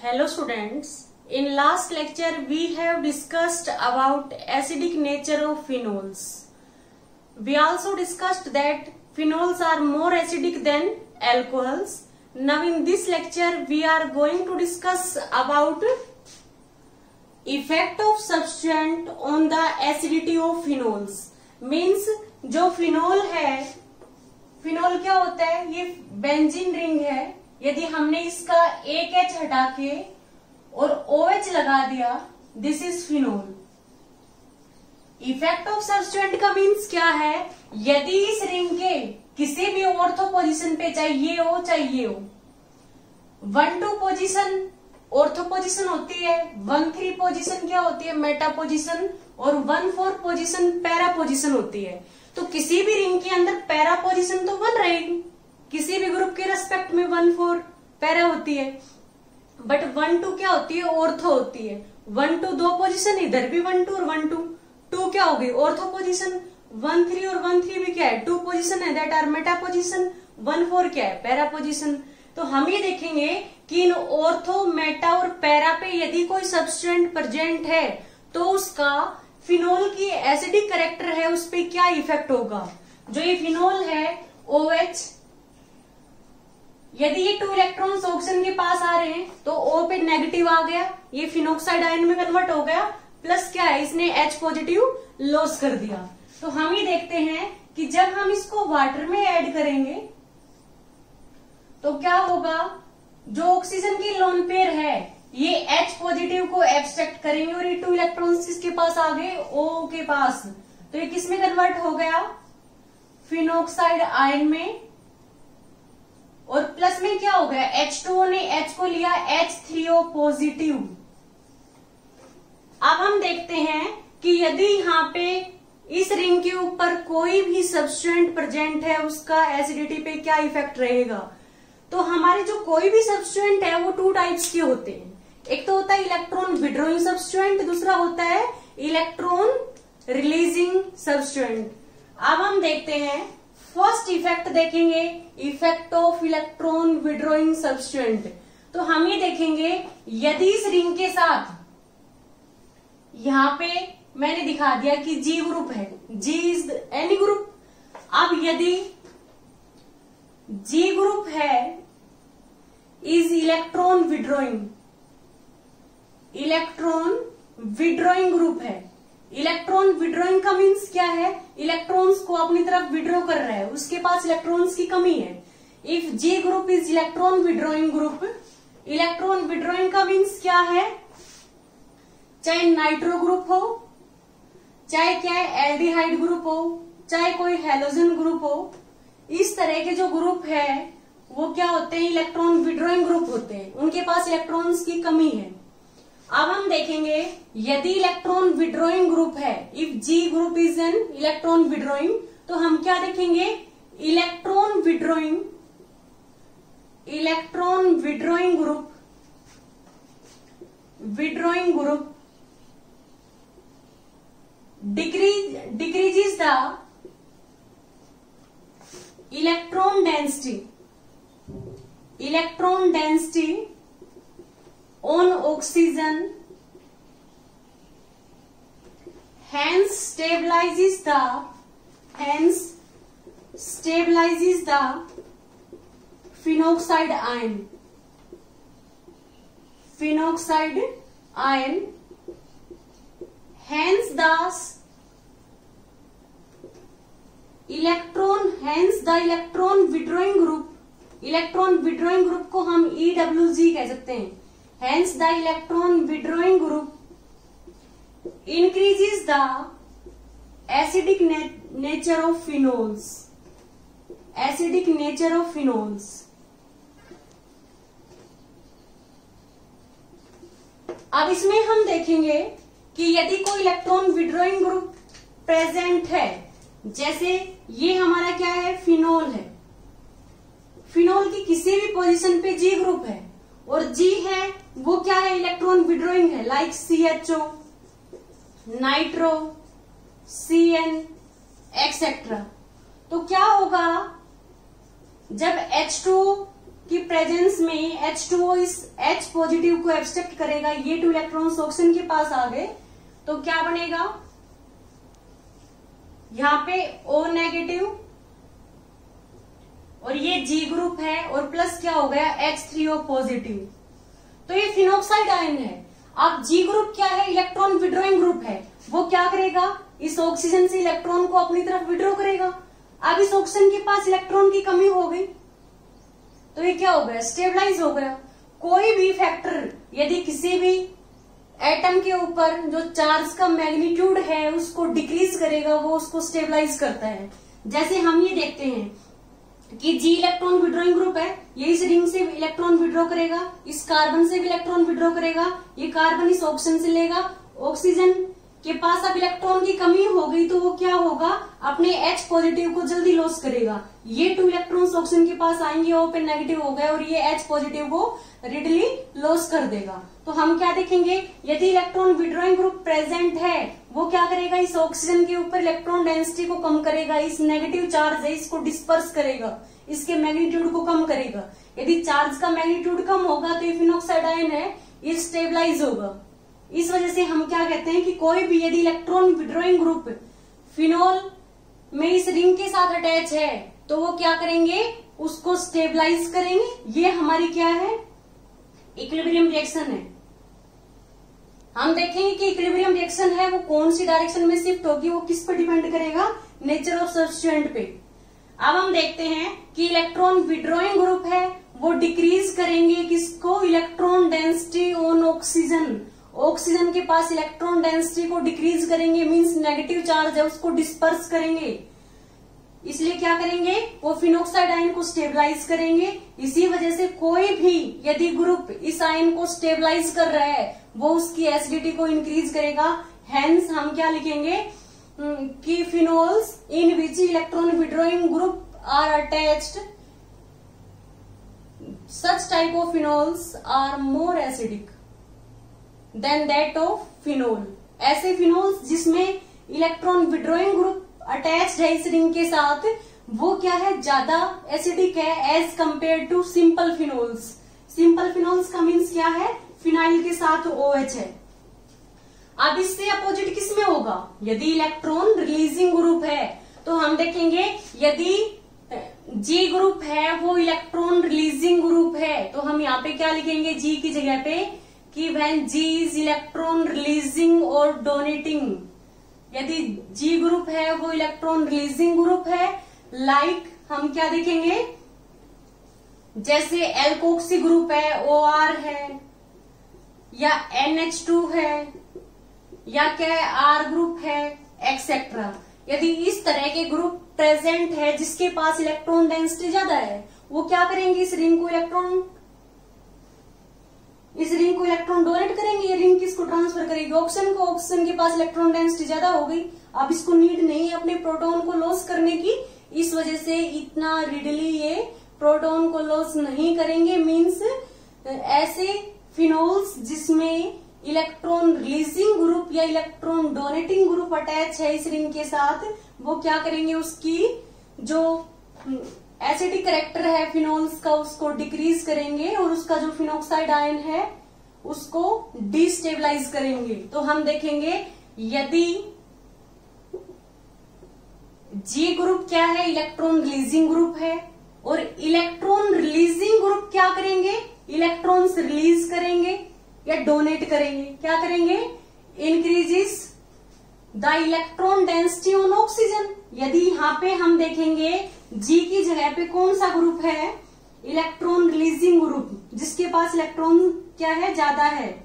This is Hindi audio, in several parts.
Hello students, in last lecture we have discussed about acidic nature of phenols. We also discussed that phenols are more acidic than alcohols. Now in this lecture we are going to discuss about effect of substituent on the acidity of phenols. Means जो फिनोल है, फिनोल क्या होता है? ये बेंजीन रिंग है. यदि हमने इसका एक H हटा के और OH लगा दिया, this is phenol. Effect of substituent का मीन्स क्या है? यदि इस रिंग के किसी भी ऑर्थो पोजीशन पे, चाहे ये हो चाहे ये हो, 1-2 पोजीशन ऑर्थो पोजीशन होती है, 1-3 पोजीशन क्या होती है? मेटा पोजीशन, और 1-4 पोजीशन पैरा पोजीशन होती है. तो किसी भी रिंग के अंदर पैरा पोजीशन तो 1 रहेगी, किसी भी ग्रुप के रेस्पेक्ट में 1-4 पैरा होती है, बट 1-2 क्या होती है? ऑर्थो होती है. 1-2 2 पोजीशन, इधर भी 1-2 और 1-2, 2 क्या हो गई? Ortho position. 1-3 और 1-3 भी क्या है? 2 पोजीशन है, दैट आर मेटा पोजीशन. 1-4 क्या है? Para position. तो हम ये देखेंगे कि इन ऑर्थो, मेटा और पैरा पे यदि कोई सब्सटेंट प्रेजेंट है तो उसका फिनोल की एसिडिक कैरेक्टर है उस पे क्या इफेक्ट होगा. जो ये फिनोल है OH, यदि ये 2 इलेक्ट्रॉन्स ऑक्सीजन के पास आ रहे हैं तो O पे नेगेटिव आ गया, ये फिनोक्साइड आयन में कन्वर्ट हो गया, प्लस क्या है? इसने H पॉजिटिव लॉस कर दिया. तो हम ये देखते हैं कि जब हम इसको वाटर में ऐड करेंगे तो क्या होगा? जो ऑक्सीजन की लोन पेयर है ये H पॉजिटिव को एब्स्ट्रैक्ट करेंगे और ये 2 इलेक्ट्रॉन्स किसके पास आ गए? O के पास. तो ये किस में कन्वर्ट हो गया? फिनोक्साइड आयन में. और प्लस में क्या हो गया? H2O ने H को लिया H3O पॉजिटिव. अब हम देखते हैं कि यदि यहाँ पे इस रिंग के ऊपर कोई भी सब्सटेंट प्रेजेंट है उसका एसिडिटी पे क्या इफेक्ट रहेगा. तो हमारे जो कोई भी सब्सटेंट है वो 2 टाइप्स के होते हैं. एक तो होता है इलेक्ट्रॉन विड्रॉइंग सब्सटेंट, दूसरा होता है इलेक्ट्रॉन रिलीजिंग सब्सटेंट. अब हम देखते हैं, फर्स्ट इफेक्ट देखेंगे, इफेक्ट ऑफ इलेक्ट्रॉन विड्रॉइंग सब्सटेंट. तो हम ये देखेंगे यदि इस रिंग के साथ यहां पे मैंने दिखा दिया कि G ग्रुप है, G इज एनी ग्रुप. अब यदि G ग्रुप है is electron withdrawing, electron withdrawing group है. इलेक्ट्रॉन विड्रॉइंग का मीन्स क्या है? इलेक्ट्रॉन्स को अपनी तरफ विड्रॉ कर रहा है, उसके पास इलेक्ट्रॉन्स की कमी है. If G group is electron withdrawing group, electron withdrawing का मीन्स क्या है? चाहे नाइट्रो ग्रुप हो, चाहे क्या है एल्डिहाइड ग्रुप हो, चाहे कोई हेलोजन ग्रुप हो, इस तरह के जो ग्रुप है वो क्या होते हैं? इलेक्ट्रॉन विड्रॉइंग ग्रुप होते हैं, उनके पास इलेक्ट्रॉन्स की कमी है. अब हम देखेंगे यदि इलेक्ट्रॉन विड्रॉइंग ग्रुप है, if G group is an electron withdrawing, तो हम क्या देखेंगे? Electron withdrawing, electron withdrawing group, withdrawing group decreases the electron density on oxygen, hence stabilizes the phenoxide ion, hence the electron withdrawing group को हम EWG कह सकते हैं. Hence the electron withdrawing group increases the acidic nature of phenols. Acidic nature of phenols. अब इसमें हम देखेंगे कि यदि कोई इलेक्ट्रॉन विड्रॉइंग ग्रुप प्रेजेंट है, जैसे ये हमारा क्या है? फिनोल है. फिनोल की किसी भी पोजीशन पे G ग्रुप है और G है वो क्या है? इलेक्ट्रॉन विड्रॉइंग है, like CHO, nitro, CN etcetera. तो क्या होगा? जब H2 की प्रेजेंस में H2O इस H पॉजिटिव को एब्स्ट्रैक्ट करेगा, ये 2 इलेक्ट्रॉन्स ऑक्सीजन के पास आ गए, तो क्या बनेगा, यहाँ पे O नेगेटिव और ये G ग्रुप है और प्लस क्या हो गया H3O पॉजिटिव। तो ये फिनोक्साइड आयन है। अब G ग्रुप क्या है, इलेक्ट्रॉन विड्रॉइंग ग्रुप है, वो क्या करेगा, इस ऑक्सीजन से इलेक्ट्रॉन को अपनी तरफ विड्रॉ करेगा। अब इस ऑक्सीजन के पास इलेक्ट्रॉन की कमी हो गई, तो ये क्या हो गया, स्टेबलाइज हो गया। कोई भी फैक्टर यदि किसी भी एटम के ऊपर जो चार्ज का मैग्नीट्यूड है उसको डिक्रीज करेगा, वो उसको स्टेबलाइज करता है। जैसे हम ये देखते हैं कि G इलेक्ट्रॉन विड्रॉइंग ग्रुप है, ये इस रिंग से इलेक्ट्रॉन विड्रॉ करेगा, इस कार्बन से भी इलेक्ट्रॉन विड्रॉ करेगा, ये कार्बन इस ऑक्सीजन से लेगा, ऑक्सीजन के पास अब इलेक्ट्रॉन की कमी हो गई तो वो क्या होगा, अपने H पॉजिटिव को जल्दी लॉस करेगा। ये 2 इलेक्ट्रॉन्स ऑक्सीजन के पास आएंगे, O पे नेगेटिव हो गए और ये H पॉजिटिव को रेडली लॉस कर देगा। तो हम क्या देखेंगे, यदि इलेक्ट्रॉन विड्रॉइंग ग्रुप प्रेजेंट है वो क्या करेगा, इस ऑक्सीजन के ऊपर इलेक्ट्रॉन डेंसिटी को कम करेगा, इस नेगेटिव चार्ज है इसको डिस्पर्स करेगा, इसके मैग्नीट्यूड को कम करेगा। यदि चार्ज का मैग्नीट्यूड कम होगा तो ये फिनोक्साइड आयन है, ये स्टेबलाइज होगा। इस वजह से हम क्या कहते हैं कि कोई भी यदि इलेक्ट्रॉन विड्रॉइंग ग्रुप फिनोल में इस रिंग के साथ अटैच है तो वो क्या करेंगे, उसको स्टेबलाइज करेंगे। ये हमारी क्या है, इक्विलिब्रियम रिएक्शन है। हम देखेंगे कि इक्विलिब्रियम रिएक्शन है वो कौन सी डायरेक्शन में शिफ्ट होगी, वो किस पर डिपेंड करेगा, नेचर ऑफ सब्स्टिट्यूएंट पे। अब हम देखते हैं कि इलेक्ट्रॉन विड्रॉइंग ग्रुप है वो डिक्रीज करेंगे किसको, electron density on oxygen. Oxygen के पास इलेक्ट्रॉन डेंसिटी को डिक्रीज करेंगे, मींस नेगेटिव चार्ज है उसको डिस्पर्स करेंगे, इसलिए क्या करेंगे, वो फिनोक्साइड आयन को स्टेबलाइज करेंगे। इसी वजह से कोई भी यदि ग्रुप इस आयन को स्टेबलाइज कर रहा है वो उसकी एसिडिटी को इंक्रीज करेगा। हेंस हम क्या लिखेंगे कि phenols in which electron withdrawing group are attached, such type of phenols are more acidic than that of phenol। ऐसे फिनोल्स जिसमें इलेक्ट्रॉन विड्रॉइंग ग्रुप अटैच्ड है इस रिंग के साथ, वो क्या है, ज्यादा एसिडिक है as compare to simple phenols. Simple phenols का मीन्स क्या है, फिनाइल के साथ OH है। अब इससे अपोजिट किस में होगा, यदि इलेक्ट्रॉन रिलीजिंग ग्रुप है तो हम देखेंगे यदि G ग्रुप है वो इलेक्ट्रॉन रिलीजिंग ग्रुप है तो हम यहाँ पे क्या लिखेंगे, G की जगह पे कि when G is electron releasing और डोनेटिंग। यदि G ग्रुप है वो इलेक्ट्रॉन रिलीजिंग ग्रुप है, लाइक हम क्या देखेंगे, जैसे एल्कोक्सी ग्रुप है, OR है, या NH2 है, या क्या R ग्रुप है, एक्सेट्रा। यदि इस तरह के ग्रुप प्रेजेंट है जिसके पास इलेक्ट्रॉन डेंसिटी ज्यादा है, वो क्या करेंगे, इस रिंग को इलेक्ट्रॉन डोनेट करेंगे, ये रिंग किसको ट्रांसफर करेगी, ऑक्सीजन को। ऑक्सीजन के पास इलेक्ट्रॉन डेंसिटी ज्यादा हो गई, अब इसको नीड नहीं है अपने प्रोटॉन को लॉस करने की, इस वजह से इतना रिडली ये प्रोटॉन को लॉस नहीं करेंगे। मींस ऐसे फिनोल्स जिसमें इलेक्ट्रॉन रिलीजिंग ग्रुप या इलेक्ट्रॉन डोनेटिंग ग्रुप अटैच है इस रिंग के साथ, वो क्या करेंगे, उसकी जो एसिडिक कैरेक्टर है फिनोल्स का उसको डिक्रीज करेंगे और उसका जो फिनोक्साइड आयन है उसको डिस्टेबलाइज करेंगे। तो हम देखेंगे यदि G ग्रुप क्या है, इलेक्ट्रॉन रिलीजिंग ग्रुप है, और इलेक्ट्रॉन रिलीजिंग ग्रुप क्या करेंगे, इलेक्ट्रॉन्स रिलीज करेंगे या डोनेट करेंगे। क्या करेंगे, increases the electron density on oxygen. यदि यहाँ पे हम देखेंगे G की जगह पे कौन सा ग्रुप है, इलेक्ट्रॉन रिलीजिंग ग्रुप, जिसके पास इलेक्ट्रॉन क्या है, ज्यादा है,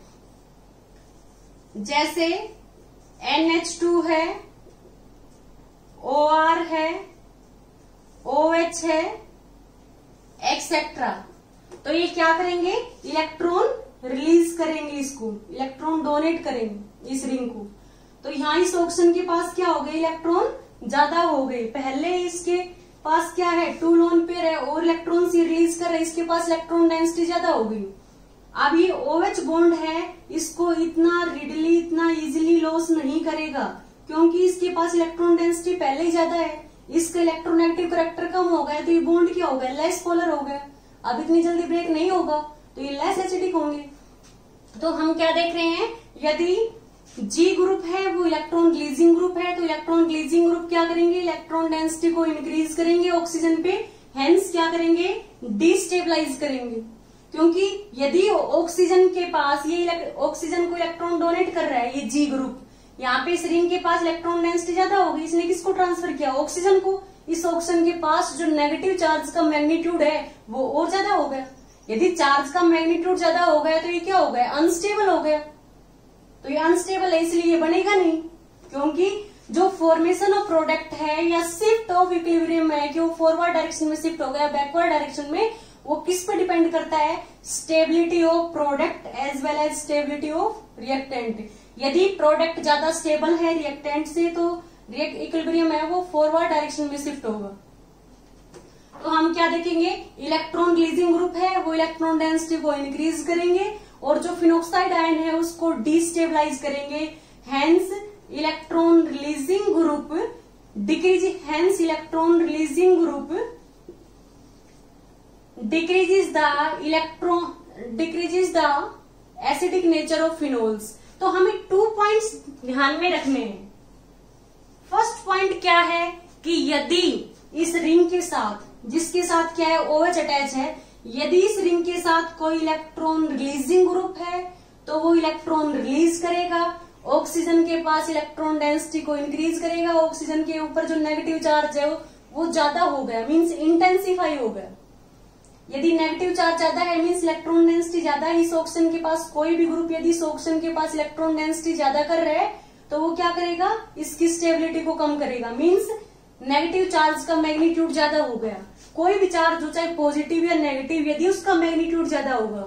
जैसे NH2 है, OR है, OH है, एक्सेट्रा। तो ये क्या करेंगे, इलेक्ट्रॉन रिलीज करेंगे, इसको इलेक्ट्रॉन डोनेट करेंगे इस रिंग को। तो यहाँ इस ऑक्सीजन के पास क्या हो गए, इलेक्ट्रॉन ज्यादा हो गए। पहले इसके पास क्या है, 2 लोन पेयर है और इलेक्ट्रॉन से रिलीज कर रहे, इसके पास इलेक्ट्रॉन डेंसिटी ज्यादा हो गई। अब ये OH बॉन्ड है, इसको इतना रिडली इतना इजीली लॉस नहीं करेगा क्योंकि इसके पास इलेक्ट्रॉन डेंसिटी पहले ही ज्यादा है। इसका इलेक्ट्रोनेगेटिव कैरेक्टर कम हो गया तो ये बॉन्ड क्या हो गया, लेस पोलर हो गया। अब इतनी जल्दी ब्रेक नहीं होगा, तो ये लेस एसिडिक होंगे। तो हम क्या देख रहे हैं, यदि G ग्रुप है वो इलेक्ट्रॉन रिलीजिंग ग्रुप है, तो इलेक्ट्रॉन रिलीजिंग ग्रुप क्या करेंगे, इलेक्ट्रॉन डेंसिटी को इंक्रीज करेंगे ऑक्सीजन पे, हेंस क्या करेंगे, डिस्टेबलाइज करेंगे। क्योंकि यदि ऑक्सीजन के पास ये ऑक्सीजन को इलेक्ट्रॉन डोनेट कर रहा है ये G ग्रुप, यहाँ पे इस रिंग के पास इलेक्ट्रॉन डेंसिटी ज्यादा होगी, इसने किसको ट्रांसफर किया, ऑक्सीजन को। इस ऑक्सीजन के पास जो नेगेटिव चार्ज का मैग्नीट्यूड है वो और ज्यादा हो गया। यदि चार्ज का मैग्नीट्यूड ज्यादा हो गया तो ये क्या हो गया, अनस्टेबल हो गया। तो ये अनस्टेबल है, इसलिए ये बनेगा नहीं, क्योंकि जो फॉर्मेशन ऑफ प्रोडक्ट है या शिफ्ट ऑफ इक्विलिब्रियम है कि वो फॉरवर्ड डायरेक्शन में शिफ्ट हो गया बैकवर्ड डायरेक्शन में, वो किस पर डिपेंड करता है, stability of product as well as stability of reactant. यदि प्रोडक्ट ज्यादा स्टेबल है रिएक्टेंट से तो इक्विलिब्रियम है वो फॉरवर्ड डायरेक्शन में शिफ्ट होगा। तो हम क्या देखेंगे, इलेक्ट्रॉन रिलीजिंग ग्रुप है वो इलेक्ट्रॉन डेंसिटी को इंक्रीज करेंगे और जो फिनोक्साइड आयन है उसको डिस्टेबलाइज करेंगे। Hence electron releasing group decrease, hence electron releasing group decreases the acidic nature of phenols. तो हमें 2 पॉइंट्स ध्यान में रखने हैं। फर्स्ट पॉइंट क्या है कि यदि इस रिंग के साथ, जिसके साथ क्या है OH अटैच है, यदि इस रिंग के साथ कोई इलेक्ट्रॉन रिलीजिंग ग्रुप है तो वो इलेक्ट्रॉन रिलीज करेगा, ऑक्सीजन के पास इलेक्ट्रॉन डेंसिटी को इंक्रीज करेगा, ऑक्सीजन के ऊपर जो नेगेटिव चार्ज है वो ज्यादा हो गया, मीन्स इंटेंसिफाई हो गया। यदि नेगेटिव चार्ज ज्यादा है मीन्स इलेक्ट्रॉन डेंसिटी ज्यादा है, इस ऑक्सीजन के पास कोई भी ग्रुप यदि इस ऑक्सीजन के पास इलेक्ट्रॉन डेंसिटी ज्यादा कर रहा है तो वो क्या करेगा, इसकी स्टेबिलिटी को कम करेगा, मीन्स नेगेटिव चार्ज का मैग्नीट्यूड ज्यादा हो गया। कोई भी चार्ज हो चाहे पॉजिटिव या नेगेटिव, यदि उसका मैग्नीट्यूड ज्यादा होगा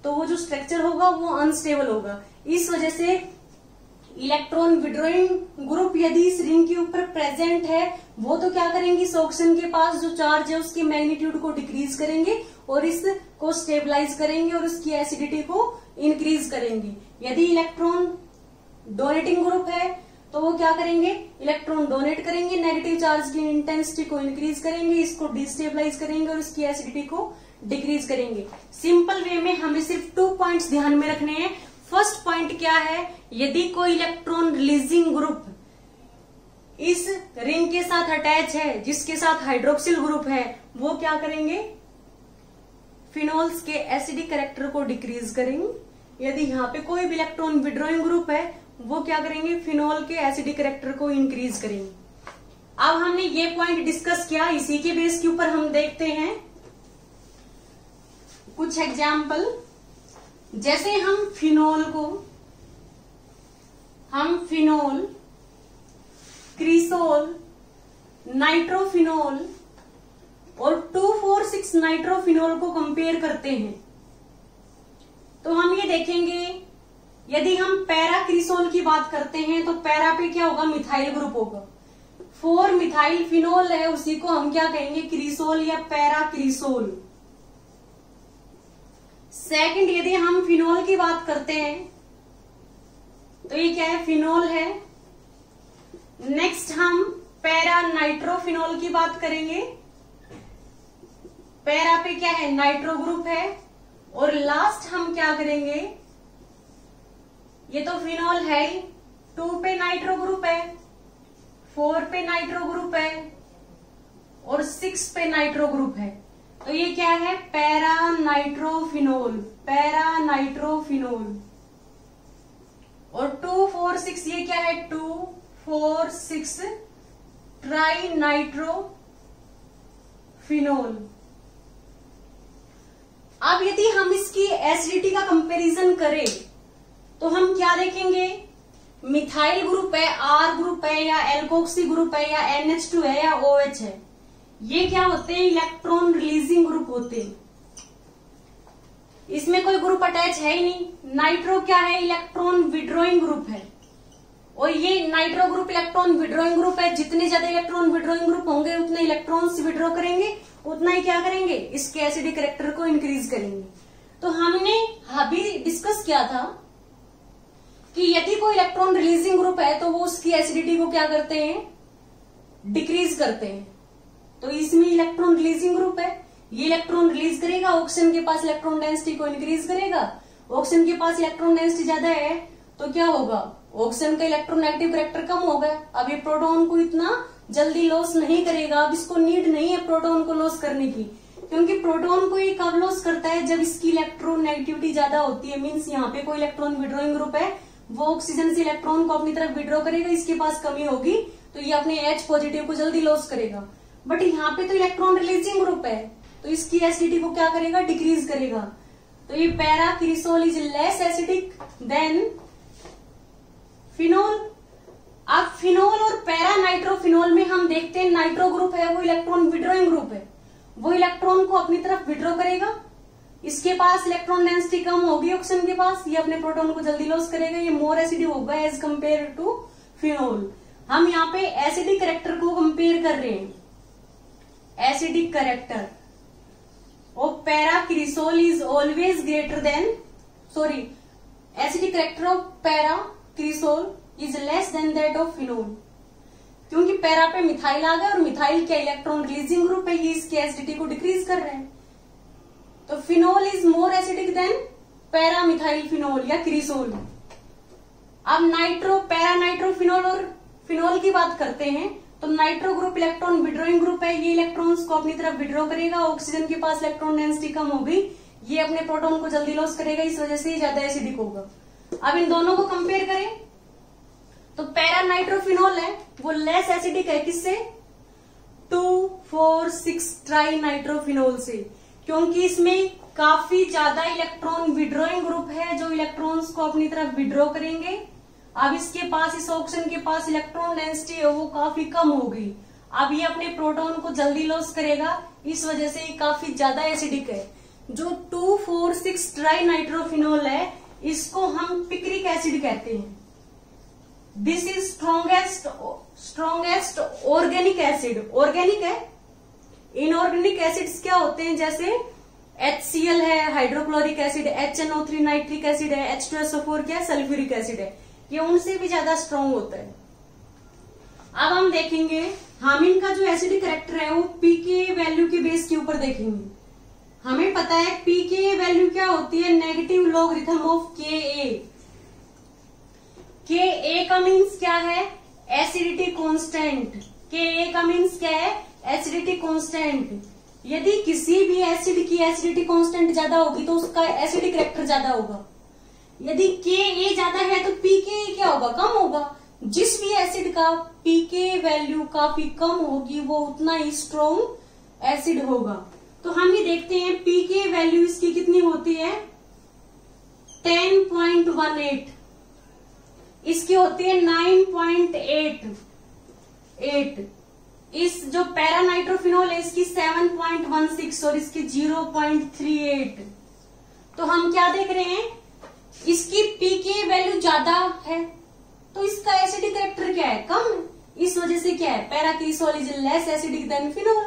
तो वो जो स्ट्रक्चर होगा वो अनस्टेबल होगा। इस वजह से इलेक्ट्रॉन विड्रॉइंग ग्रुप यदि इस रिंग के ऊपर प्रेजेंट है वो तो क्या करेंगे, इस ऑक्सीजन के पास जो चार्ज है उसकी मैग्नीट्यूड को डिक्रीज करेंगे और इसको स्टेबलाइज करेंगे और उसकी एसिडिटी को इंक्रीज करेंगे। यदि इलेक्ट्रॉन डोनेटिंग ग्रुप है तो वो क्या करेंगे, इलेक्ट्रॉन डोनेट करेंगे, नेगेटिव चार्ज की इंटेंसिटी को इंक्रीज करेंगे, इसको डिस्टेबलाइज करेंगे और इसकी एसिडिटी को डिक्रीज करेंगे। सिंपल वे में हमें सिर्फ 2 पॉइंट्स ध्यान में रखने हैं। फर्स्ट पॉइंट क्या है, यदि कोई इलेक्ट्रॉन रिलीजिंग ग्रुप इस रिंग के साथ अटैच है जिसके साथ हाइड्रोक्सिल ग्रुप है, वो क्या करेंगे, फिनोल्स के एसिडिक कैरेक्टर को डिक्रीज करेंगे। यदि यहाँ पे कोई भी इलेक्ट्रॉन विड्रॉइंग ग्रुप है वो क्या करेंगे, फिनोल के एसिडिक कैरेक्टर को इंक्रीज करेंगे। अब हमने ये पॉइंट डिस्कस किया, इसी के बेस के ऊपर हम देखते हैं कुछ एग्जाम्पल। जैसे हम फिनोल, क्रिसोल, नाइट्रोफिनोल और 2,4,6 नाइट्रोफिनोल को कंपेयर करते हैं तो हम ये देखेंगे, यदि हम पैरा क्रिसोल की बात करते हैं तो पैरा पे क्या होगा, मिथाइल ग्रुप होगा। 4 मिथाइल फिनोल है उसी को हम क्या कहेंगे, क्रिसोल या पैरा क्रिसोल। सेकंड, यदि हम फिनोल की बात करते हैं तो ये क्या है, फिनोल है। नेक्स्ट हम पैरा नाइट्रोफिनोल की बात करेंगे, पैरा पे क्या है, नाइट्रो ग्रुप है। और लास्ट हम क्या करेंगे, ये तो फिनोल है ही, 2 पे नाइट्रो ग्रुप है, 4 पे नाइट्रो ग्रुप है और 6 पे नाइट्रो ग्रुप है, तो ये क्या है, पैरा नाइट्रोफिनोल। और 2,4,6 ये क्या है, 2,4,6 ट्राई नाइट्रोफिनोल। अब यदि हम इसकी एसिडिटी का कंपैरिजन करें तो हम क्या देखेंगे, मिथाइल ग्रुप है, R ग्रुप है या एल्कोक्सी ग्रुप है या NH2 है या OH है, ये क्या होते हैं, इलेक्ट्रॉन रिलीजिंग ग्रुप होते हैं। इसमें कोई ग्रुप अटैच है ही नहीं। नाइट्रो क्या है, इलेक्ट्रॉन विड्रॉइंग ग्रुप है और ये nitro group electron withdrawing group है। जितने ज्यादा इलेक्ट्रॉन विड्रॉइंग ग्रुप होंगे उतने इलेक्ट्रॉन्स विड्रॉ करेंगे, उतना ही क्या करेंगे, इसके एसिडिक कैरेक्टर को इंक्रीज करेंगे। तो हमने अभी डिस्कस किया था कि यदि कोई इलेक्ट्रॉन रिलीजिंग ग्रुप है तो वो उसकी एसिडिटी को क्या करते हैं, डिक्रीज करते हैं। तो इसमें इलेक्ट्रॉन रिलीजिंग ग्रुप है। ये इलेक्ट्रॉन रिलीज करेगा, ऑक्सीजन के पास इलेक्ट्रॉन डेंसिटी को इंक्रीज करेगा। ऑक्सीजन के पास इलेक्ट्रॉन डेंसिटी ज्यादा है तो क्या होगा, ऑक्सीजन का इलेक्ट्रोनेगेटिव कैरेक्टर कम होगा। अब ये प्रोटॉन को इतना जल्दी लॉस नहीं करेगा, अब इसको नीड नहीं है प्रोटॉन को लॉस करने की, क्योंकि प्रोटॉन को ये कब लॉस करता है, जब इसकी इलेक्ट्रोनेगेटिविटी ज्यादा होती है। मीन्स यहाँ पे कोई इलेक्ट्रॉन विड्रॉइंग ग्रुप है, वो ऑक्सीजन से इलेक्ट्रॉन को अपनी तरफ विड्रॉ करेगा, इसके पास कमी होगी तो ये अपने H पॉजिटिव को जल्दी लॉस करेगा। बट यहाँ पे तो इलेक्ट्रॉन रिलीजिंग ग्रुप है, तो इसकी एसिडिटी को क्या करेगा, डिक्रीज करेगा। तो ये para cresol is less acidic then phenol. अब फिनोल और पैरा नाइट्रोफिनोल में हम देखते हैं नाइट्रो ग्रुप है वो इलेक्ट्रॉन विड्रॉइंग ग्रुप है, वो इलेक्ट्रॉन को अपनी तरफ विड्रॉ करेगा, इसके पास इलेक्ट्रॉन डेंसिटी कम होगी ऑक्सीजन के पास, ये अपने प्रोटॉन को जल्दी लॉस करेगा, ये मोर एसिडिक होगा एज कंपेयर टू फिनोल। हम यहाँ पे एसिडिक कैरेक्टर को कंपेयर कर रहे हैं, acidic character of para cresol is always greater than, sorry, acidic character of para cresol is less than that of phenol, क्योंकि पैरा पे मिथाइल आ गया और मिथाइल क्या इलेक्ट्रॉन रिलीजिंग ग्रुप है, ये इसकी एसिडिटी को डिक्रीज कर रहे हैं। तो phenol is more acidic then para methyl phenol या क्रिसोल। अब नाइट्रो पैरा नाइट्रोफिनोल और फिनोल की बात करते हैं, तो nitro group electron withdrawing group है, ये इलेक्ट्रॉन्स को अपनी तरफ विड्रॉ करेगा, ऑक्सीजन के पास इलेक्ट्रॉन डेंसिटी कम होगी, ये अपने प्रोटॉन को जल्दी लॉस करेगा, इस वजह से ये ज्यादा एसिडिक होगा। अब इन दोनों को कंपेयर करें तो पैरा नाइट्रोफिनोल है वो लेस एसिडिक है, किससे, 2,4,6 ट्राई नाइट्रोफिनोल से, क्योंकि इसमें काफी ज्यादा इलेक्ट्रॉन विड्रॉइंग ग्रुप है जो इलेक्ट्रॉन्स को अपनी तरफ विड्रॉ करेंगे। अब इसके पास, इस ऑक्सीजन के पास इलेक्ट्रॉन डेंसिटी है वो काफी कम होगी, अब ये अपने प्रोटॉन को जल्दी लॉस करेगा, इस वजह से ये काफी ज्यादा एसिडिक है। जो 2,4,6 ट्राई नाइट्रोफिनोल है इसको हम पिक्रिक एसिड कहते हैं। This is strongest organic acid, organic है। इनऑर्गेनिक एसिड्स क्या होते हैं, जैसे HCl है hydrochloric acid, HNO3 nitric acid है, H2SO4 क्या है सल्फ्यूरिक एसिड है, ये उनसे भी ज्यादा स्ट्रॉन्ग होता है। अब हम देखेंगे हम इनका जो एसिडिक कैरेक्टर है वो pKa वैल्यू के बेस के ऊपर देखेंगे। हमें पता है pKa वैल्यू क्या होती है, negative logarithm of Ka। Ka का मीन्स क्या है, एसिडिटी कांस्टेंट। Ka का मीन्स क्या है, एसिडिटी कांस्टेंट। यदि किसी भी एसिड की एसिडिटी कांस्टेंट ज्यादा होगी तो उसका एसिडिक कैरेक्टर ज्यादा होगा। यदि Ka ज्यादा है तो pKa क्या होगा, कम होगा। जिस भी एसिड का pKa वैल्यू काफी कम होगी वो उतना ही स्ट्रॉन्ग एसिड होगा। तो हम ये देखते हैं pKa वैल्यू इसकी कितनी होती है, 10.18, इसकी होती है 9.88। इस जो पैरा नाइट्रोफिनोल है इसकी 7.16 और इसकी 0.38। तो हम क्या देख रहे हैं, इसकी pKa वैल्यू ज्यादा है तो इसका एसिडिक कैरेक्टर क्या है, कम है, इस वजह से क्या है, para cresol is less acidic then phenol.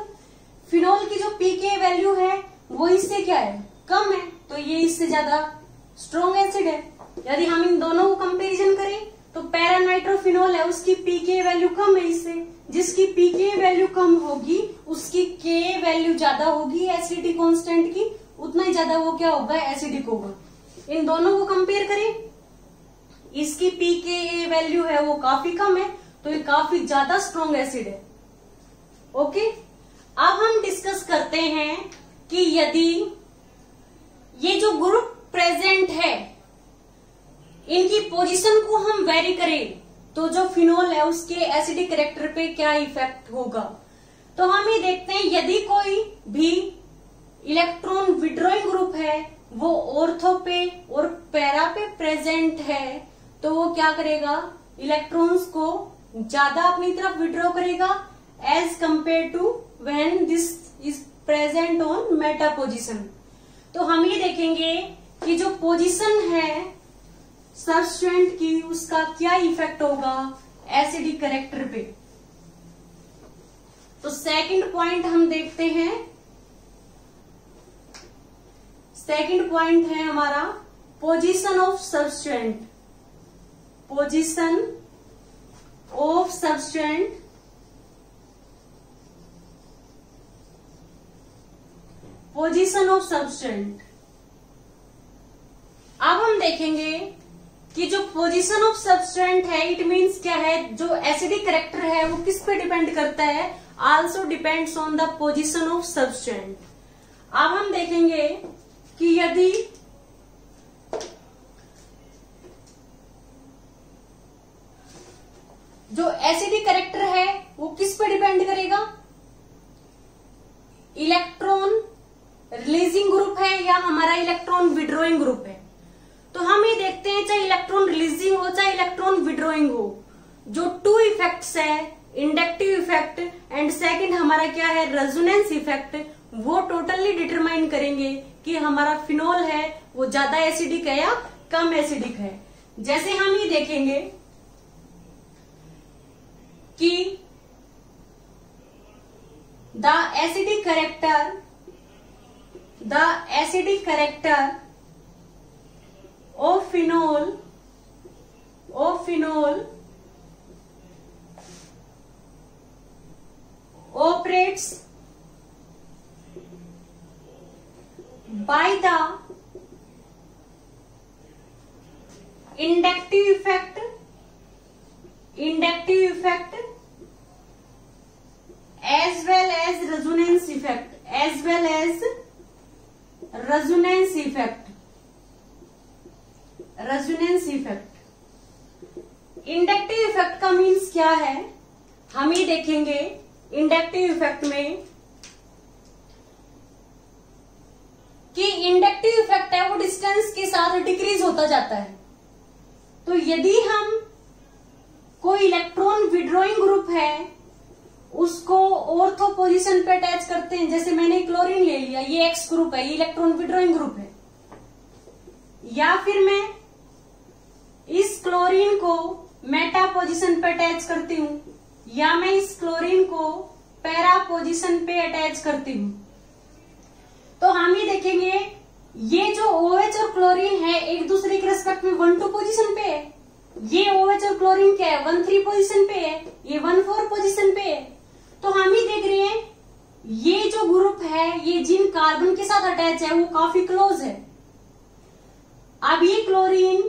Phenol की जो pKa वैल्यू है वो इससे क्या है, कम है, तो ये इससे ज्यादा स्ट्रॉन्ग एसिड है। यदि हम इन दोनों को कंपैरिजन करें तो पैरा नाइट्रोफिनोल है उसकी pKa वैल्यू कम है इससे, जिसकी pKa वैल्यू कम होगी उसकी Ka वैल्यू ज्यादा होगी एसिडिटी कांस्टेंट की, उतना ही ज्यादा वो क्या होगा, एसिडिक होगा। इन दोनों को कंपेयर करें, इसकी pKa वैल्यू है वो काफी कम है तो ये काफी ज्यादा स्ट्रॉन्ग एसिड है। ओके, अब हम डिस्कस करते हैं कि यदि ये जो ग्रुप प्रेजेंट है इनकी पोजीशन को हम वेरी करें तो जो फिनोल है उसके एसिडिक कैरेक्टर पे क्या इफेक्ट होगा। तो हम ये देखते हैं यदि कोई भी इलेक्ट्रॉन विड्रॉइंग ग्रुप है वो ऑर्थो पे और पैरा पे प्रेजेंट है तो वो क्या करेगा, इलेक्ट्रॉन्स को ज्यादा अपनी तरफ विड्रॉ करेगा as compare to when this is present on meta position. तो हम ये देखेंगे कि जो पोजीशन है सब्सटेंट की उसका क्या इफेक्ट होगा एसिडिक कैरेक्टर पे। तो सेकंड पॉइंट हम देखते हैं, सेकंड पॉइंट है हमारा position of substituent, position of substituent position of substituent. अब हम देखेंगे कि जो पोजीशन ऑफ सब्सटेंट है, इट मीन्स क्या है, जो एसिडिक कैरेक्टर है वो किस पे डिपेंड करता है, also depends on the position of substituent. अब हम देखेंगे कि यदि जो एसिडिक कैरेक्टर है वो किस पे डिपेंड करेगा, इलेक्ट्रॉन रिलीजिंग ग्रुप है या हमारा इलेक्ट्रॉन विड्रॉइंग ग्रुप है। तो हम ये देखते हैं चाहे इलेक्ट्रॉन रिलीजिंग हो चाहे इलेक्ट्रॉन विड्रॉइंग हो, जो टू इफेक्ट्स है, इंडक्टिव इफेक्ट एंड सेकंड हमारा क्या है, रेजोनेंस इफेक्ट, वो टोटली डिटरमाइन करेंगे कि हमारा फिनोल है वो ज्यादा एसिडिक है या कम एसिडिक है। जैसे हम ये देखेंगे कि the acidic character of phenol operates by the inductive effect as well as resonance effect। Inductive effect का मीन्स क्या है, हम ये देखेंगे इंडक्टिव इफेक्ट में कि इंडक्टिव इफेक्ट है वो डिस्टेंस के साथ डिक्रीज होता जाता है। तो यदि हम कोई इलेक्ट्रॉन विड्रॉइंग ग्रुप है उसको ऑर्थो पोजीशन पे अटैच करते हैं, जैसे मैंने क्लोरीन ले लिया, ये एक्स ग्रुप है, ये इलेक्ट्रॉन विड्रॉइंग ग्रुप है, या फिर मैं इस क्लोरीन को मेटा पोजीशन पे अटैच करती हूँ, या मैं इस क्लोरीन को पैरा पोजीशन पे अटैच करती हूँ, तो हम ये देखेंगे ये जो OH और क्लोरीन है एक दूसरे के रिस्पेक्ट में 1-2 पोजीशन पे है। ये OH और क्लोरीन क्या है, 1-3 पोजीशन पे है, ये 1-4 पोजीशन पे है। तो हम ही देख रहे हैं ये जो ग्रुप है ये जिन कार्बन के साथ अटैच है वो काफी क्लोज है। अब ये क्लोरीन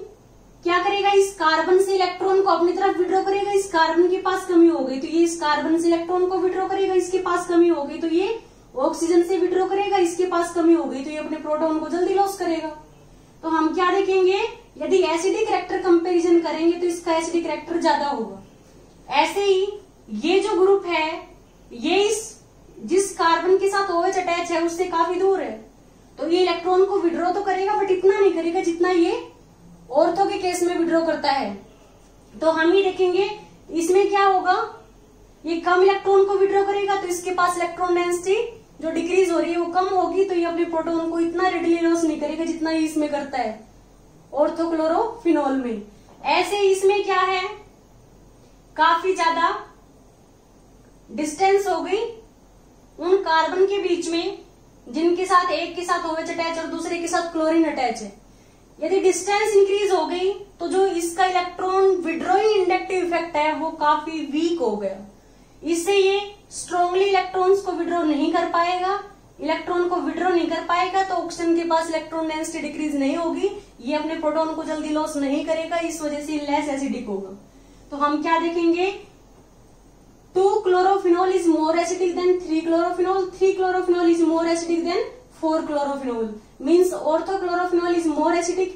क्या करेगा, इस कार्बन से इलेक्ट्रॉन को अपनी तरफ विड्रॉ करेगा, इस कार्बन के पास कमी हो गई तो ये इस कार्बन से इलेक्ट्रॉन को विड्रॉ करेगा, इसके पास कमी हो गई तो ये ऑक्सीजन से विड्रॉ करेगा, इसके पास कमी हो गई तो ये अपने प्रोटॉन को जल्दी लॉस करेगा। तो हम क्या देखेंगे, यदि एसिडिक कैरेक्टर कंपैरिजन करेंगे तो इसका एसिडिक कैरेक्टर ज्यादा होगा। ऐसे ही ये जो ग्रुप है ये जिस कार्बन के साथ OH अटैच है उससे काफी दूर है, तो ये इलेक्ट्रॉन को विड्रॉ तो करेगा बट इतना नहीं करेगा जितना ये ऑर्थो के केस में विड्रॉ करता है। तो हम ये देखेंगे इसमें क्या होगा, ये कम इलेक्ट्रॉन को विड्रॉ करेगा तो इसके पास इलेक्ट्रॉन डेंसिटी जो डिक्रीज हो रही है वो कम होगी, तो ये अपने प्रोटॉन को इतना रेडली लॉस नहीं करेगा जितना ये इसमें करता है ऑर्थोक्लोरोफिनॉल में। ऐसे इसमें क्या है, काफी ज्यादा डिस्टेंस हो गई उन कार्बन के बीच में जिनके साथ एक के साथ OH अटैच और दूसरे के साथ क्लोरीन अटैच है। यदि डिस्टेंस इंक्रीज हो गई तो जो इसका इलेक्ट्रॉन विड्रॉइंग इंडक्टिव इफेक्ट है वो काफी वीक हो गया, इससे ये स्ट्रांगली इलेक्ट्रॉन्स को विड्रॉ नहीं कर पाएगा। इलेक्ट्रॉन को विड्रॉ नहीं कर पाएगा तो ऑक्सीजन के पास इलेक्ट्रॉन डेंसिटी डिक्रीज नहीं होगी, ये अपने प्रोटॉन को जल्दी लॉस नहीं करेगा, इस वजह से लेस एसिडिक होगा। तो हम क्या देखेंगे, 2-chlorophenol is more acidic than 3-chlorophenol, 3-chlorophenol is more acidic than 4-chlorophenol, means orthochlorophenol is more acidic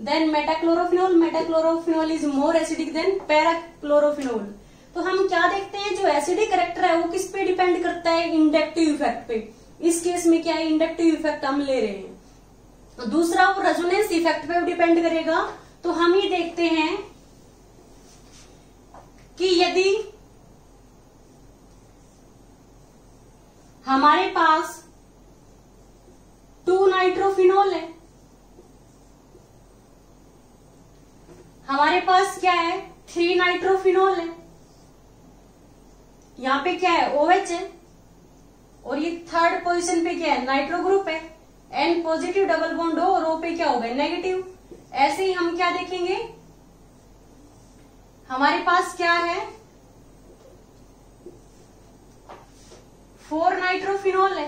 than metachlorophenol, metachlorophenol is more acidic than parachlorophenol। तो हम क्या देखते हैं, जो एसिडिक कैरेक्टर है वो किस पे डिपेंड करता है, इंडक्टिव इफेक्ट पे। इस केस में क्या है, इंडक्टिव इफेक्ट हम ले रहे हैं। दूसरा वो रेजोनेंस इफेक्ट पे डिपेंड करेगा। तो हम ये देखते हैं कि यदि हमारे पास 2-नाइट्रोफिनॉल है, हमारे पास क्या है 3-नाइट्रोफिनॉल है, यहाँ पे क्या है OH है, और ये थर्ड पोजीशन पे क्या है नाइट्रो ग्रुप है, N पॉजिटिव डबल बॉन्ड हो और O पे क्या होगा नेगेटिव। ऐसे ही हम क्या देखेंगे, हमारे पास क्या है 4-नाइट्रोफिनॉल है,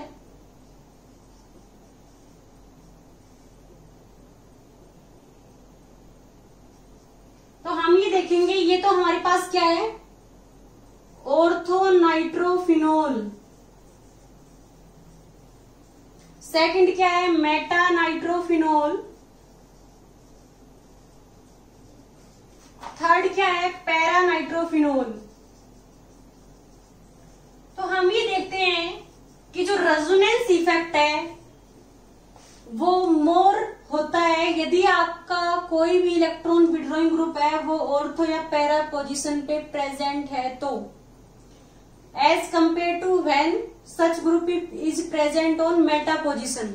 देखेंगे, ये तो हमारे पास क्या है, ऑर्थोनाइट्रोफिनोल। सेकंड क्या है, मेटानाइट्रोफिनोल। थर्ड क्या है, पैरानाइट्रोफिनोल। तो हम ये देखते हैं कि जो रेजोनेंस इफेक्ट है वो मोर होता है यदि आपका कोई भी इलेक्ट्रॉन विड्रॉइंग ग्रुप है वो ऑर्थो या पैरा पोजीशन पे प्रेजेंट है तो, as compare to when such group is present on meta position.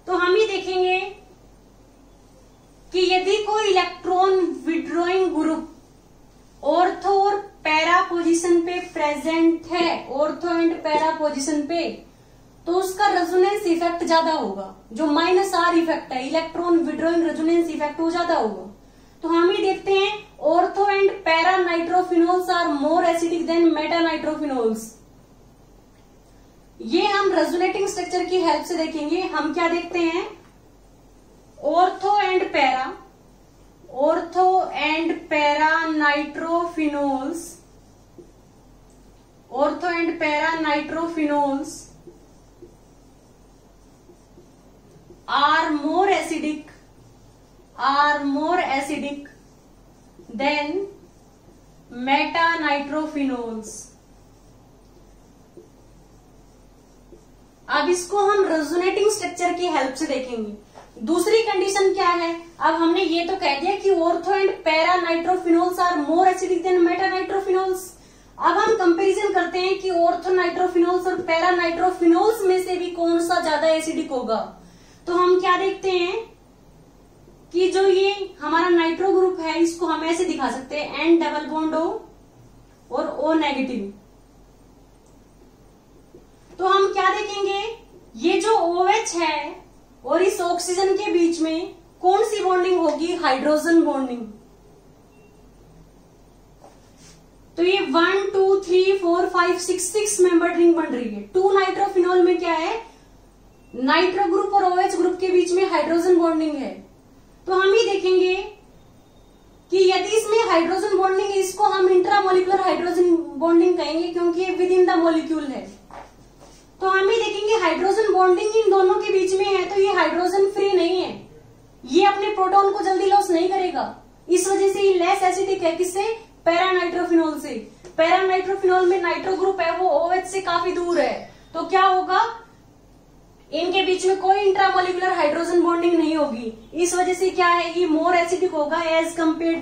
तो हम ये देखेंगे कि यदि कोई इलेक्ट्रॉन विड्रॉइंग ग्रुप ऑर्थो और पैरा पोजीशन पे प्रेजेंट है, ऑर्थो एंड पैरा पोजीशन पे, तो उसका रेजोनेंस इफेक्ट ज्यादा होगा। जो -R इफेक्ट है, इलेक्ट्रॉन विड्रॉइंग रेजोनेंस इफेक्ट, वो ज्यादा होगा। तो हम ये देखते हैं ortho and para nitrophenols are more acidic than meta nitrophenols. ये हम रेजोनेटिंग स्ट्रक्चर की हेल्प से देखेंगे। हम क्या देखते हैं, ortho and para nitrophenols, ortho and para nitrophenols are more acidic than metanitrophenols। अब इसको हम रेजोनेटिंग स्ट्रक्चर की हेल्प से देखेंगे। दूसरी कंडीशन क्या है, अब हमने ये तो कह दिया कि ortho and para nitrophenols are more acidic than meta nitrophenols. अब हम कंपैरिजन करते हैं कि ऑर्थो नाइट्रोफिनोल्स और पैरा नाइट्रोफिनोल्स में से भी कौन सा ज्यादा एसिडिक होगा। तो हम क्या देखते हैं कि जो ये हमारा नाइट्रो ग्रुप है इसको हम ऐसे दिखा सकते हैं, N डबल बॉन्ड O और O नेगेटिव। तो हम क्या देखेंगे, ये जो OH है और इस ऑक्सीजन के बीच में कौन सी बॉन्डिंग होगी, हाइड्रोजन बॉन्डिंग। तो ये 1 2 3 4 5 6 मेंबर रिंग बन रही है। 2 नाइट्रोफिनोल में क्या है, नाइट्रो ग्रुप और OH ग्रुप के बीच में हाइड्रोजन बॉन्डिंग है। तो हम ये देखेंगे कि यदि इसमें हाइड्रोजन बॉन्डिंग है, इसको हम इंट्रामोलिकुलर हाइड्रोजन बॉन्डिंग कहेंगे क्योंकि ये विद इन द मॉलिक्यूल है। तो हम ये देखेंगे हाइड्रोजन बॉन्डिंग इन दोनों के बीच में है, तो ये हाइड्रोजन फ्री नहीं है, ये अपने प्रोटॉन को जल्दी लॉस नहीं करेगा। इस वजह से ये लेस एसिडिक है। किससे, पैरानाइट्रोफिनोल से। पैरानाइट्रोफिनोल में नाइट्रो ग्रुप है वो OH से काफी दूर है, तो क्या होगा, इनके बीच में कोई इंट्रामोलिकुलर हाइड्रोजन बॉन्डिंग नहीं होगी। इस वजह से क्या है, ये मोर एसिडिक होगा एज कंपेयर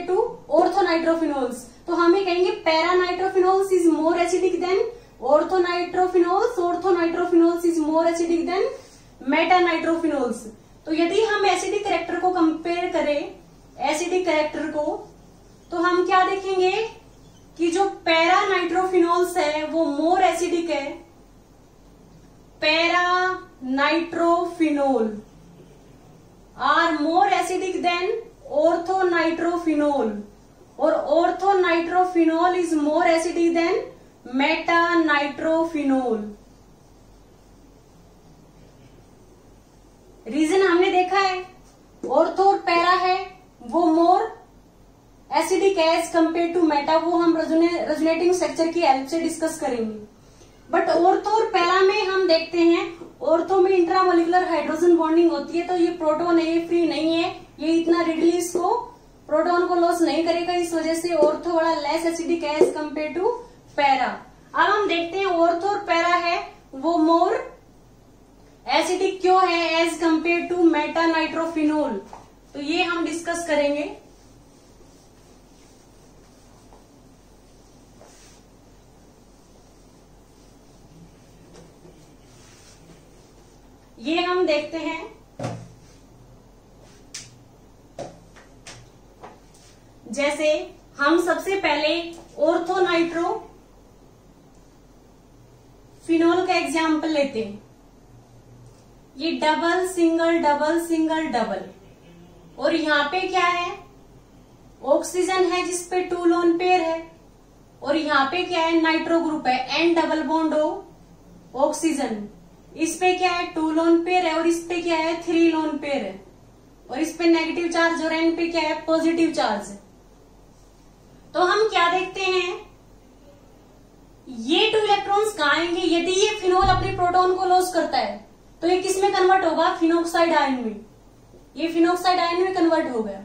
टू ऑर्थोनाइट्रोफिनोल्स। तो हम ये कहेंगे para nitrophenols is more acidic than ortho nitrophenols, ortho nitrophenols is more acidic than meta nitrophenols. तो यदि हम एसिडिक कैरेक्टर को कंपेयर करें, एसिडिक कैरेक्टर को, तो हम क्या देखेंगे कि जो पैरानाइट्रोफिनोल्स है वो मोर एसिडिक है। Para nitrophenol are more acidic than ortho nitrophenol और ortho nitrophenol is more acidic than meta nitrophenol. Reason हमने देखा है, ऑर्थो और पैरा है वो more acidic as compare to meta, वो हम रेजोनेटिंग स्ट्रक्चर की हेल्प से डिस्कस करेंगे। बट ऑर्थो और पैरा में हम देखते हैं, ऑर्थो में इंट्रामोलिकुलर हाइड्रोजन बॉन्डिंग होती है, तो ये प्रोटॉन है, ये फ्री नहीं है, ये इतना रिडली इसको प्रोटॉन को लॉस नहीं करेगा। इस वजह से ऑर्थो बड़ा लेस एसिडिक है एज कंपेयर टू पैरा। अब हम देखते हैं ऑर्थो और पैरा है वो मोर एसिडिक क्यों है एज कंपेयर टू मेटानाइट्रोफिनोल, तो ये हम डिस्कस करेंगे। ये हम देखते हैं, जैसे हम सबसे पहले ऑर्थोनाइट्रोफिनोल का एग्जाम्पल लेते हैं। ये double single double single double, और यहाँ पे क्या है, ऑक्सीजन है जिसपे 2 लोन पेयर है, और यहाँ पे क्या है, नाइट्रो ग्रुप है, N double bond O oxygen, इस पे क्या है 2 लोन पेयर है और इस पे क्या है 3 लोन पेयर है। और इस पे नेगेटिव चार्ज और एन पे क्या है, पॉजिटिव चार्ज है। तो हम क्या देखते हैं, ये 2 इलेक्ट्रॉन्स कहाँ आएंगे, यदि ये फिनोल अपने प्रोटॉन को लॉस करता है तो ये किस में कन्वर्ट होगा, फिनोक्साइड आयन में। ये फिनोक्साइड आयन में कन्वर्ट हो गया।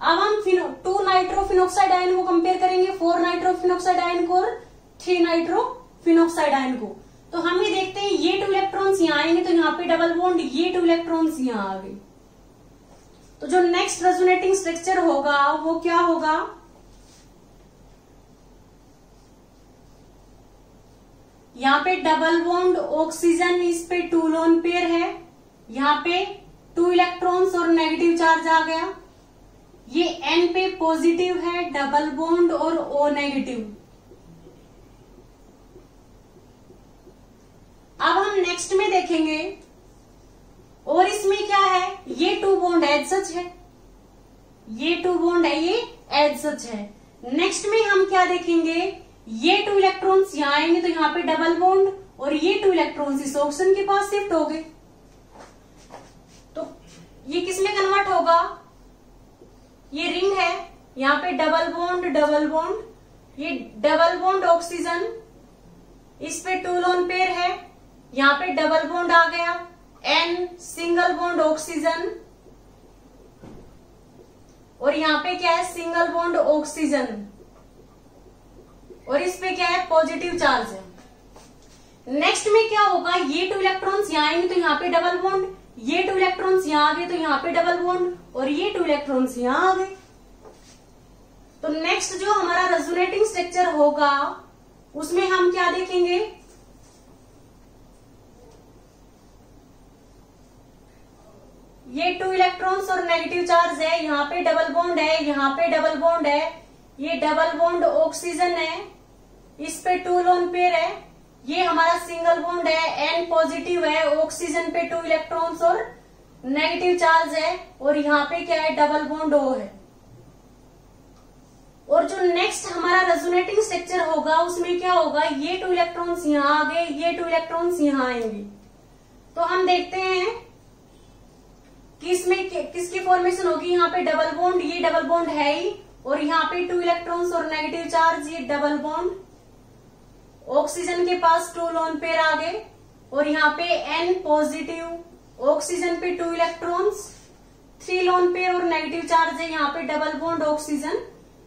अब हम 2 नाइट्रोफिनोक्साइड आयन को कंपेयर करेंगे, 4 नाइट्रोफिनोक्साइड आयन को और 3 नाइट्रोफिनोक्साइड आयन को। तो हम ये देखते हैं ये 2 इलेक्ट्रॉन्स यहाँ आएंगे तो यहाँ पे डबल बॉन्ड, ये 2 इलेक्ट्रॉन्स यहाँ आ गए। तो जो नेक्स्ट रेजोनेटिंग स्ट्रक्चर होगा वो क्या होगा, यहाँ पे डबल बॉन्ड ऑक्सीजन, इस पे 2 लोन पेयर है, यहाँ पे 2 इलेक्ट्रॉन्स और नेगेटिव चार्ज आ गया। ये N पे पॉजिटिव है, डबल बॉन्ड और O नेगेटिव। अब हम नेक्स्ट में देखेंगे, और इसमें क्या है, ये 2 बॉन्ड एज सच है, ये 2 बॉन्ड है, ये एज सच है। नेक्स्ट में हम क्या देखेंगे, ये 2 इलेक्ट्रॉन्स यहाँ आएंगे तो यहाँ पे डबल बॉन्ड, और ये 2 इलेक्ट्रॉन्स इस ऑक्सीजन के पास शिफ्ट हो गए। तो ये किस में कन्वर्ट होगा, ये रिंग है, यहाँ पे डबल बॉन्ड, ये डबल बॉन्ड ऑक्सीजन, इस पे 2 लोन पेयर है, यहाँ पे डबल बॉन्ड आ गया, N सिंगल बॉन्ड ऑक्सीजन, और यहाँ पे क्या है, सिंगल बॉन्ड ऑक्सीजन, और इस पे क्या है, पॉजिटिव चार्ज है। नेक्स्ट में क्या होगा, ये 2 इलेक्ट्रॉन्स यहाँ आएंगे तो यहाँ पे डबल बॉन्ड, ये 2 इलेक्ट्रॉन्स यहाँ आ गए तो यहाँ पे डबल बॉन्ड, और ये 2 इलेक्ट्रॉन्स यहाँ आ गए। तो नेक्स्ट जो हमारा रेजोनेटिंग स्ट्रक्चर होगा उसमें हम क्या देखेंगे, ये 2 इलेक्ट्रॉन्स और नेगेटिव चार्ज है, यहाँ पे डबल बॉन्ड है, यहाँ पे डबल बॉन्ड है, ये डबल बॉन्ड ऑक्सीजन है, इस पे 2 लोन पेयर है, ये हमारा सिंगल बॉन्ड है, N पॉजिटिव है, ऑक्सीजन पे 2 इलेक्ट्रॉन्स और नेगेटिव चार्ज है, और यहाँ पे क्या है, डबल बॉन्ड O है। और जो नेक्स्ट हमारा रेजोनेटिंग स्ट्रक्चर होगा उसमें क्या होगा, ये 2 इलेक्ट्रॉन्स यहाँ आ गए, ये 2 इलेक्ट्रॉन्स यहाँ आएंगे। तो हम देखते हैं कि इसमें किसकी फॉर्मेशन होगी, यहाँ पे डबल बॉन्ड, ये डबल बॉन्ड है ही, और यहाँ पे 2 इलेक्ट्रॉन्स और नेगेटिव चार्ज, ये डबल बॉन्ड, ऑक्सीजन के पास 2 लोन पेयर आ गए, और यहाँ पे N पॉजिटिव, ऑक्सीजन पे 2 इलेक्ट्रॉन्स, 3 लोन पेयर और नेगेटिव चार्ज है, यहाँ पे डबल बॉन्ड ऑक्सीजन,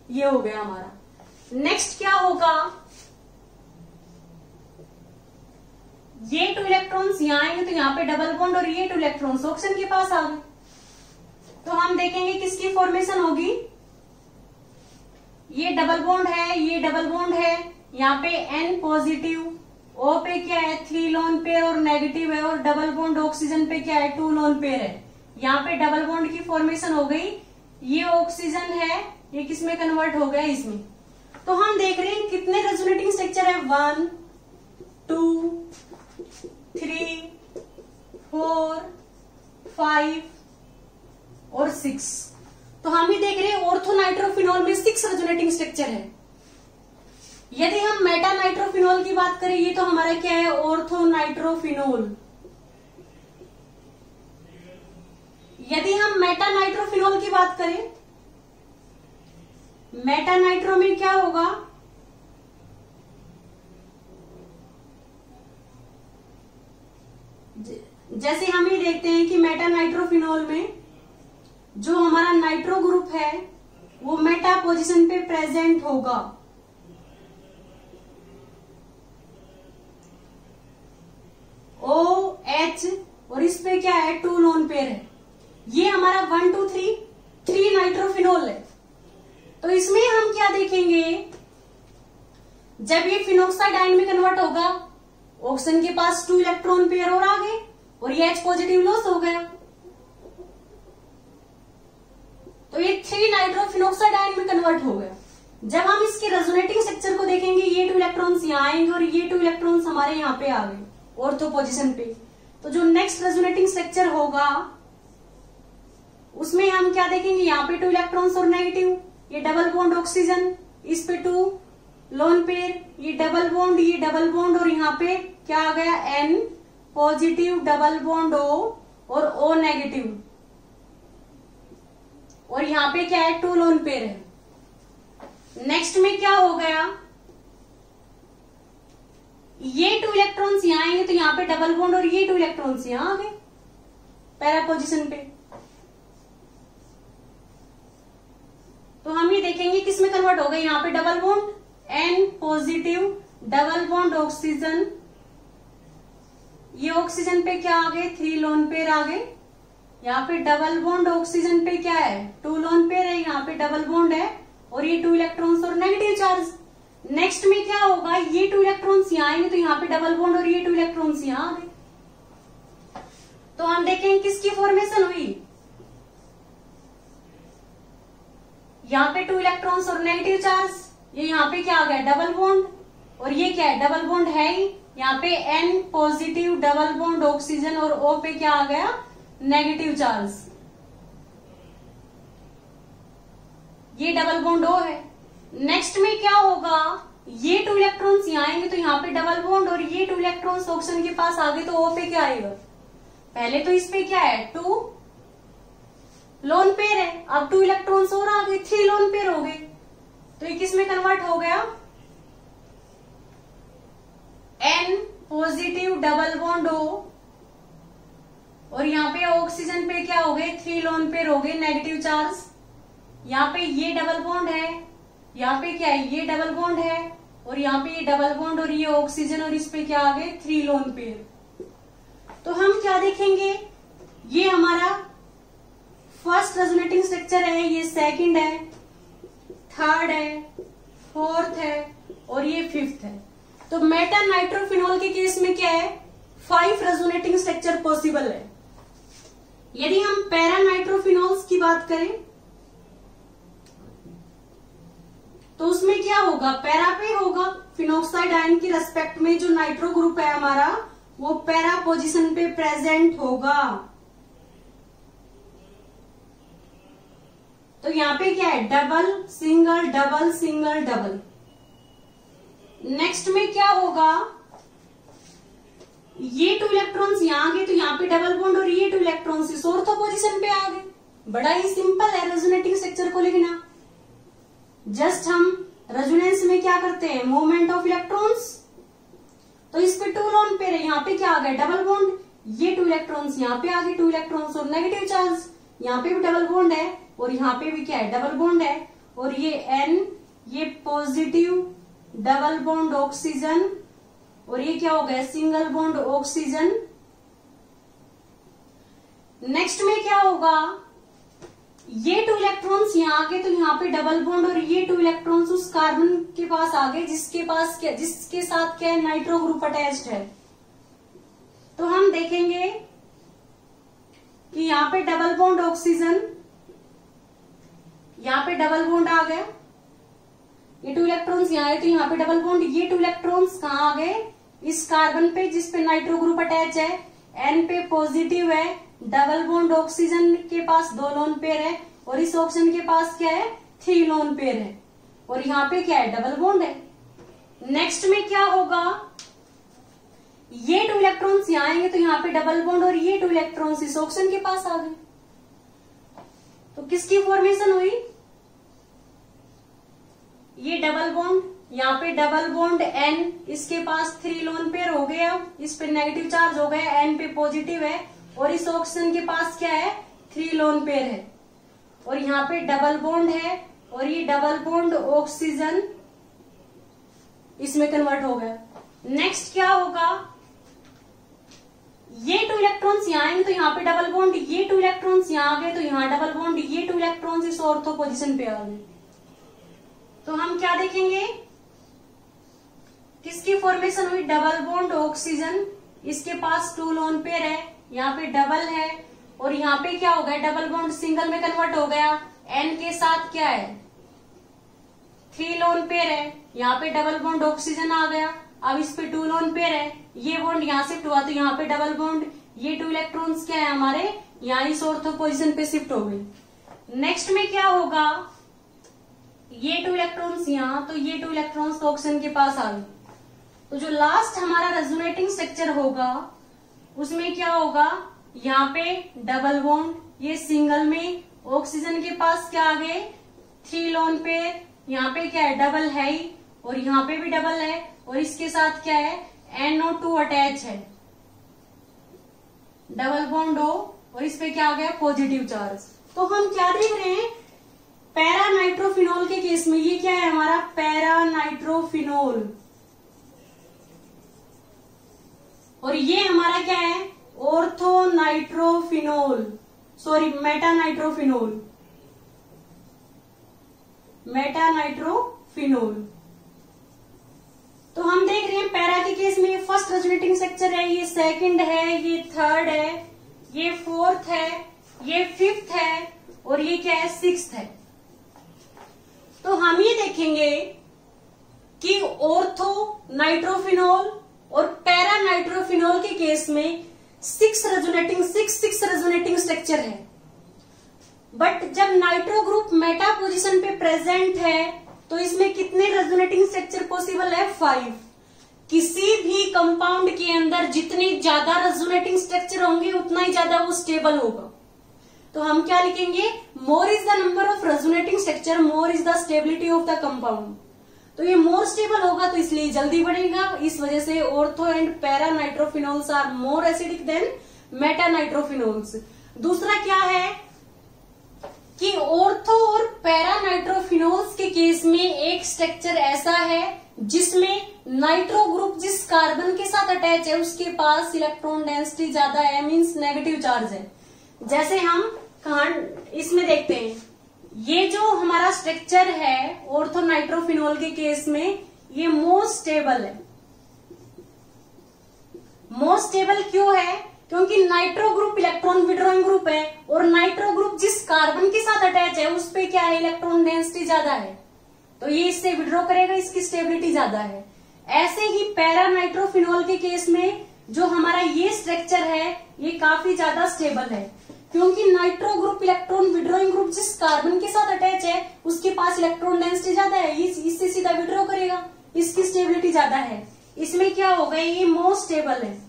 ये हो गया हमारा। नेक्स्ट क्या होगा, ये 2 इलेक्ट्रॉन्स यहाँ आएंगे तो यहाँ पे डबल बॉन्ड, और ये 2 इलेक्ट्रॉन्स ऑक्सीजन के पास आ गए। तो हम देखेंगे किसकी फॉर्मेशन होगी, ये डबल बॉन्ड है, ये डबल बॉन्ड है, यहाँ पे N पॉजिटिव, O पे क्या है, 3 लोन पेयर और नेगेटिव है, और डबल बॉन्ड ऑक्सीजन पे क्या है, 2 लोन पेयर है। यहाँ पे डबल बॉन्ड की फॉर्मेशन हो गई, ये ऑक्सीजन है, ये किसमें कन्वर्ट हो गया, इसमें। तो हम देख रहे हैं कितने रेजोनेटिंग स्ट्रक्चर है, 1 2 3 4 5 और 6। तो हम ही देख रहे हैं ऑर्थोनाइट्रोफिनॉल में 6 रेजोनेटिंग स्ट्रक्चर है। यदि हम मेटा नाइट्रोफिनॉल की बात करें, ये तो हमारा क्या है, ऑर्थोनाइट्रोफिनॉल। यदि हम मेटा नाइट्रोफिनॉल की बात करें, मेटा नाइट्रो में क्या होगा, जैसे हम ये देखते हैं कि मेटा नाइट्रोफिनॉल में जो हमारा नाइट्रो ग्रुप है वो मेटा पोजीशन पे प्रेजेंट होगा। OH और इस पे क्या है, 2 लोन पेयर है। ये हमारा 1 2 3 नाइट्रोफिनॉल है। तो इसमें हम क्या देखेंगे, जब ये फिनोक्साइड आयन में कन्वर्ट होगा, ऑक्सीजन के पास 2 इलेक्ट्रॉन पेयर और आ गए, और ये H पॉजिटिव लॉस हो गया। तो ये 3 नाइट्रोफिनोक्साइड आयन में कन्वर्ट हो गया। जब हम इसके रेजोनेटिंग स्ट्रक्चर को देखेंगे, ये 2 इलेक्ट्रॉन्स यहाँ आएंगे और ये 2 इलेक्ट्रॉन्स हमारे यहाँ पे आ गए ऑर्थो पोजीशन पे। तो जो नेक्स्ट रेजोनेटिंग स्ट्रक्चर होगा उसमें हम क्या देखेंगे, यहाँ पे 2 इलेक्ट्रॉन्स और नेगेटिव, ये डबल बॉन्ड ऑक्सीजन, इस पे 2 लोन पेयर, ये डबल बॉन्ड, और यहाँ पे क्या आ गया, N positive, double bond O और O नेगेटिव। यहाँ पे क्या है, 2 लोन पेयर है। नेक्स्ट में क्या हो गया, ये 2 इलेक्ट्रॉन्स यहां आएंगे तो यहाँ पे डबल बॉन्ड और ये 2 इलेक्ट्रॉन्स यहां आ गए पैरा पोजीशन पे। तो हम ये देखेंगे किसमें कन्वर्ट हो गए, यहाँ पे double bond N positive double bond oxygen, ये ऑक्सीजन पे क्या आ गए, 3 लोन पेयर आ गए। यहाँ पे डबल बॉन्ड ऑक्सीजन पे क्या है, 2 लोन पेयर है, यहाँ पे डबल बॉन्ड है और ये 2 इलेक्ट्रॉन्स और नेगेटिव चार्ज। नेक्स्ट में क्या होगा, ये 2 इलेक्ट्रॉन्स यहाँ आएंगे तो यहाँ पे डबल बॉन्ड और ये 2 इलेक्ट्रॉन्स यहाँ आ गए। तो हम देखेंगे किसकी फॉर्मेशन हुई, यहाँ पे 2 इलेक्ट्रॉन्स और नेगेटिव चार्ज, ये यहाँ पे क्या आ गया, डबल बॉन्ड, और ये क्या है, डबल बॉन्ड है ही, यहाँ पे N positive double bond oxygen और O पे क्या आ गया, नेगेटिव चार्ज, ये डबल बॉन्ड O है। नेक्स्ट में क्या होगा, ये 2 इलेक्ट्रॉन्स यहाँ आएंगे तो यहाँ पे डबल बॉन्ड और ये 2 इलेक्ट्रॉन्स ऑक्सीजन के पास आ गए तो O पे क्या आएगा, पहले तो इस पे क्या है, 2 लोन पेयर है, अब 2 इलेक्ट्रॉन्स और आ गए, 3 लोन पेयर हो गए। तो ये किस में कन्वर्ट हो गया, N positive double bond O और यहाँ पे ऑक्सीजन पे क्या हो गए, 3 लोन पेयर हो गए नेगेटिव चार्ज। यहाँ पे ये डबल बॉन्ड है, यहाँ पे क्या है, ये डबल बॉन्ड है और यहाँ पे ये डबल बॉन्ड और ये ऑक्सीजन और इस पे क्या आ गए, 3 लोन पेयर। तो हम क्या देखेंगे, ये हमारा फर्स्ट रेजोनेटिंग स्ट्रक्चर है, ये सेकंड है, थर्ड है, फोर्थ है और ये फिफ्थ है। तो मेटा नाइट्रोफिनॉल के केस में क्या है, 5 रेजोनेटिंग स्ट्रक्चर पॉसिबल है। यदि हम पैरा नाइट्रोफिनॉल्स की बात करें तो उसमें क्या होगा, पैरा पे होगा, फिनोक्साइड आयन की रेस्पेक्ट में जो नाइट्रो ग्रुप है हमारा वो पैरा पोजीशन पे प्रेजेंट होगा। तो यहाँ पे क्या है, double single double single double. Next में क्या होगा, ये 2 इलेक्ट्रॉन्स यहाँ आ गए तो यहाँ पे डबल बॉन्ड और ये 2 इलेक्ट्रॉन्स इस ऑर्थो पोजीशन पे आ गए। बड़ा ही सिंपल है रेजोनेटिंग स्ट्रक्चर को लिखना। जस्ट हम रेजोनेंस में क्या करते हैं, मूवमेंट ऑफ इलेक्ट्रॉन्स, तो इस पे 2 लोन पेयर है, यहाँ पे क्या आ गया, डबल बॉन्ड, ये 2 इलेक्ट्रॉन्स यहाँ पे आ गए, 2 इलेक्ट्रॉन्स और नेगेटिव चार्ज, यहाँ पे भी डबल बॉन्ड है और यहाँ पे भी क्या है, डबल बॉन्ड है और ये N, ये पॉजिटिव डबल बॉन्ड ऑक्सीजन और ये क्या हो गया, सिंगल बॉन्ड ऑक्सीजन। नेक्स्ट में क्या होगा, ये 2 इलेक्ट्रॉन्स यहाँ आ गए तो यहाँ पे डबल बॉन्ड और ये 2 इलेक्ट्रॉन्स उस कार्बन के पास आ गए जिसके साथ क्या है, नाइट्रो ग्रुप अटैच्ड है। तो हम देखेंगे कि यहाँ पे डबल बॉन्ड ऑक्सीजन, यहाँ पे डबल बॉन्ड आ गया, ये 2 इलेक्ट्रॉन्स यहाँ आए तो यहाँ पे डबल बॉन्ड, ये 2 इलेक्ट्रॉन्स कहाँ आ गए, इस कार्बन पे जिसपे नाइट्रो ग्रुप अटैच है, N पे पॉजिटिव है, डबल बॉन्ड ऑक्सीजन के पास 2 लोन पेयर है और इस ऑक्सीजन के पास क्या है, 3 लोन पेयर है और यहाँ पे क्या है, डबल बॉन्ड है। नेक्स्ट में क्या होगा, ये 2 इलेक्ट्रॉन्स यहाँ आएंगे तो यहाँ पे डबल बॉन्ड और ये 2 इलेक्ट्रॉन्स इस ऑक्सीजन के पास आ गए। तो किसकी फॉर्मेशन हुई, ये डबल बॉन्ड, यहाँ पे डबल बॉन्ड N, इसके पास 3 लोन पेयर हो गया, इस पे नेगेटिव चार्ज हो गया, N पे पॉजिटिव है और इस ऑक्सीजन के पास क्या है, 3 लोन पेयर है और यहाँ पे डबल बॉन्ड है और ये डबल बॉन्ड ऑक्सीजन इसमें कन्वर्ट हो गया। नेक्स्ट क्या होगा, ये 2 इलेक्ट्रॉन्स यहाँ आएंगे तो यहाँ पे डबल बॉन्ड, ये 2 इलेक्ट्रॉन्स यहाँ आ गए तो यहाँ डबल बॉन्ड, ये 2 इलेक्ट्रॉन्स इस ऑर्थो पोजीशन पे आ गए। तो हम क्या देखेंगे, किसकी फॉर्मेशन हुई, डबल बॉन्ड ऑक्सीजन, इसके पास 2 लोन पेयर है, यहाँ पे डबल है और यहाँ पे क्या हो गया, डबल बॉन्ड सिंगल में कन्वर्ट हो गया, N के साथ क्या है, 3 लोन पेयर है, यहाँ पे डबल बॉन्ड ऑक्सीजन आ गया, अब इस पे 2 लोन पेयर है, ये बॉन्ड यहाँ शिफ्ट हुआ तो यहाँ पे डबल बॉन्ड, ये 2 इलेक्ट्रॉन्स क्या है हमारे यहाँ इस ऑर्थो पोजीशन पे शिफ्ट हो गए। नेक्स्ट में क्या होगा, ये 2 इलेक्ट्रॉन्स यहाँ, तो ये 2 इलेक्ट्रॉन्स ऑक्सीजन के पास आ गए। तो जो लास्ट हमारा रेजोनेटिंग स्ट्रक्चर होगा उसमें क्या होगा, यहाँ पे डबल बॉन्ड, ये सिंगल में ऑक्सीजन के पास क्या आ गए 3 लोन पेयर, यहाँ पे क्या है डबल है ही, और यहाँ पे भी डबल है, और इसके साथ क्या है NO2 अटैच है, डबल बॉन्ड हो, और इस पे क्या आ गया पॉजिटिव चार्ज। तो हम क्या देख रहे हैं पैरा नाइट्रोफिनोल के केस में, ये क्या है हमारा पैरा नाइट्रोफिनोल, और ये हमारा क्या है ortho nitrophenol, sorry Meta nitrophenol, Meta nitrophenol. तो हम देख रहे हैं पैरा के केस में फर्स्ट रेजोनेटिंग स्ट्रक्चर है, ये सेकंड है, ये थर्ड है, ये फोर्थ है, ये फिफ्थ है, और ये क्या है सिक्स्थ है। तो हम ये देखेंगे कि ऑर्थो नाइट्रोफिनोल और पैरा नाइट्रोफिनोल के केस में सिक्स रेजोनेटिंग स्ट्रक्चर है, बट जब नाइट्रो ग्रुप मेटा पोजीशन पे प्रेजेंट है तो इसमें कितने रेजोनेटिंग स्ट्रक्चर पॉसिबल है 5। किसी भी कंपाउंड के अंदर जितने ज्यादा रेजोनेटिंग स्ट्रक्चर होंगे उतना ही ज्यादा वो स्टेबल होगा। तो हम क्या लिखेंगे more is the number of resonating structure, more is the stability of the compound. तो ये मोर स्टेबल होगा तो इसलिए जल्दी बढ़ेगा, इस वजह से ortho and para nitrophenols are more acidic than meta nitrophenols. दूसरा क्या है कि ऑर्थो और पैरा नाइट्रोफिनोल्स के केस में एक स्ट्रक्चर ऐसा है जिसमें नाइट्रो ग्रुप जिस कार्बन के साथ अटैच है उसके पास इलेक्ट्रॉन डेंसिटी ज्यादा है, मींस नेगेटिव चार्ज है। जैसे हम कहां इसमें देखते हैं, ये जो हमारा स्ट्रक्चर है ऑर्थो नाइट्रोफिनोल के केस में ये मोस्ट स्टेबल है। मोस्ट स्टेबल क्यों है? क्योंकि nitro group electron withdrawing group है और नाइट्रो ग्रुप जिस कार्बन के साथ अटैच है उस पे क्या है इलेक्ट्रॉन डेंसिटी ज्यादा है, तो ये इससे विड्रॉ करेगा, इसकी स्टेबिलिटी ज्यादा है। ऐसे ही पैरा नाइट्रोफिनोल के केस में जो हमारा ये स्ट्रक्चर है ये काफी ज्यादा स्टेबल है, क्योंकि nitro group electron withdrawing group जिस कार्बन के साथ अटैच है उसके पास इलेक्ट्रॉन डेंसिटी ज्यादा है, इससे सीधा विड्रॉ करेगा, इसकी स्टेबिलिटी ज्यादा है। इसमें क्या होगा ये मोस्ट स्टेबल है।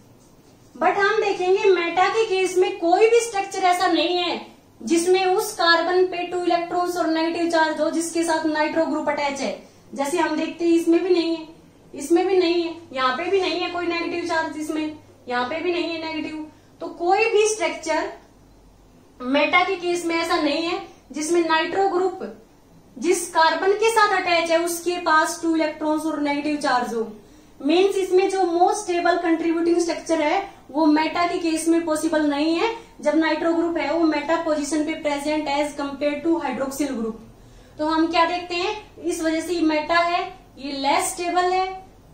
बट हम देखेंगे मेटा के केस में कोई भी स्ट्रक्चर ऐसा नहीं है जिसमें उस कार्बन पे 2 इलेक्ट्रॉन्स और नेगेटिव चार्ज हो जिसके साथ नाइट्रो ग्रुप अटैच है। जैसे हम देखते हैं इसमें भी नहीं है, इसमें भी नहीं है, यहाँ पे भी नहीं है कोई नेगेटिव चार्ज, इसमें यहाँ पे भी नहीं है नेगेटिव। तो कोई भी स्ट्रक्चर मेटा के केस में ऐसा नहीं है जिसमें नाइट्रो ग्रुप जिस कार्बन के साथ अटैच है उसके पास 2 इलेक्ट्रॉन्स और नेगेटिव चार्ज हो। मीन्स इसमें जो मोस्ट स्टेबल कंट्रीब्यूटिंग स्ट्रक्चर है वो मेटा के केस में पॉसिबल नहीं है जब नाइट्रो ग्रुप है वो मेटा पोजीशन पे present as compare to hydroxyl group. तो हम क्या देखते हैं, इस वजह से मेटा है ये लेस स्टेबल है,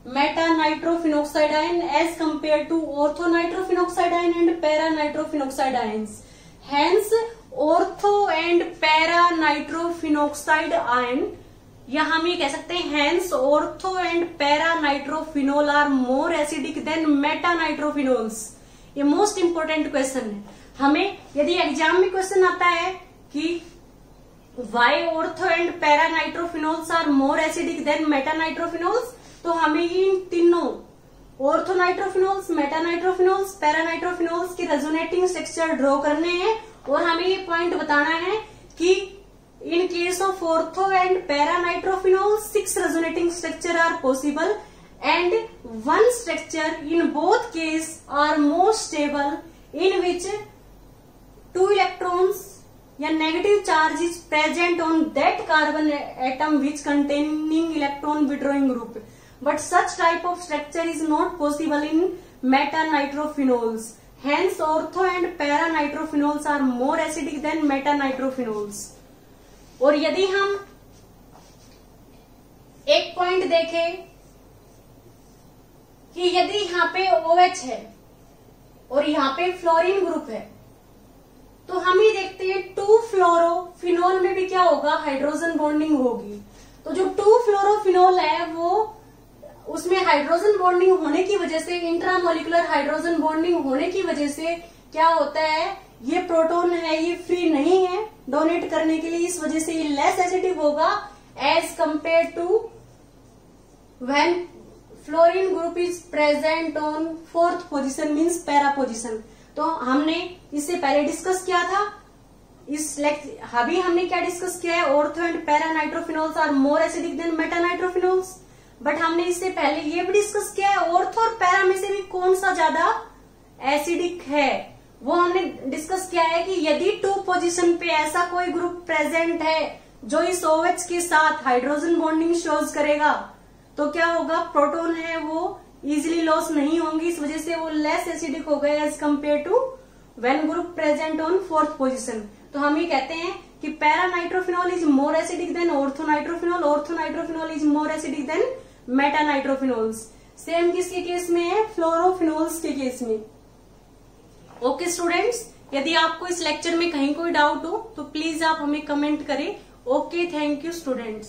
meta nitrophenoxide ion as compare to ortho nitrophenoxide ion and para nitrophenoxide ions. Hence ortho and para nitrophenoxide ion, या हम ये कह सकते हैं hence ortho and para nitrophenol are more acidic than meta nitrophenols. ये मोस्ट इंपोर्टेंट क्वेश्चन है। हमें यदि एग्जाम में क्वेश्चन आता है कि why ortho and para nitrophenols are more acidic than meta nitrophenols, तो हमें इन तीनों ortho nitrophenols, meta nitrophenols, para nitrophenols की रेजोनेटिंग स्ट्रक्चर ड्रॉ करने हैं और हमें ये पॉइंट बताना है कि in case of ortho and para nitrophenols 6 resonating structure are possible and one structure in both case are most stable in which 2 electrons या negative charge is present on that carbon atom which containing electron withdrawing group, but such type of structure is not possible in meta nitrophenols. Hence ortho and para nitrophenols are more acidic than meta nitrophenols. और यदि हम एक पॉइंट देखें कि यदि यहाँ पे OH है और यहाँ पे फ्लोरीन ग्रुप है तो हम ये देखते हैं 2 फ्लोरोफिनोल में भी क्या होगा हाइड्रोजन बॉन्डिंग होगी। तो जो 2 फ्लोरोफिनोल है वो उसमें हाइड्रोजन बॉन्डिंग होने की वजह से, इंट्रामोलिकुलर हाइड्रोजन बॉन्डिंग होने की वजह से क्या होता है, ये प्रोटॉन है ये फ्री नहीं है डोनेट करने के लिए, इस वजह से ये लेस एसिडिक होगा as compare to when fluorine group is present on 4th position means para position. तो हमने इससे पहले डिस्कस किया था अभी हमने क्या डिस्कस किया है, ortho and para nitrophenols are more acidic than meta nitrophenols. But हमने इससे पहले ये भी डिस्कस किया है ऑर्थो और पैरा में से भी कौन सा ज्यादा एसिडिक है, वो हमने डिस्कस किया है कि यदि 2 पोजीशन पे ऐसा कोई ग्रुप प्रेजेंट है जो इस OH के साथ हाइड्रोजन बॉन्डिंग शोज करेगा तो क्या होगा, प्रोटॉन है वो इजिली लॉस नहीं होंगी, इस वजह से वो लेस एसिडिक हो गए as compare to when group present on 4th position. तो हम ये कहते हैं कि para nitrophenol is more acidic than ortho nitrophenol, ortho nitrophenol is more acidic than meta nitrophenols. Same किसके केस में है, फ्लोरोफिनॉल्स के केस में। ओके स्टूडेंट्स, यदि आपको इस लेक्चर में कहीं कोई डाउट हो तो प्लीज आप हमें कमेंट करें। Okay, thank you students.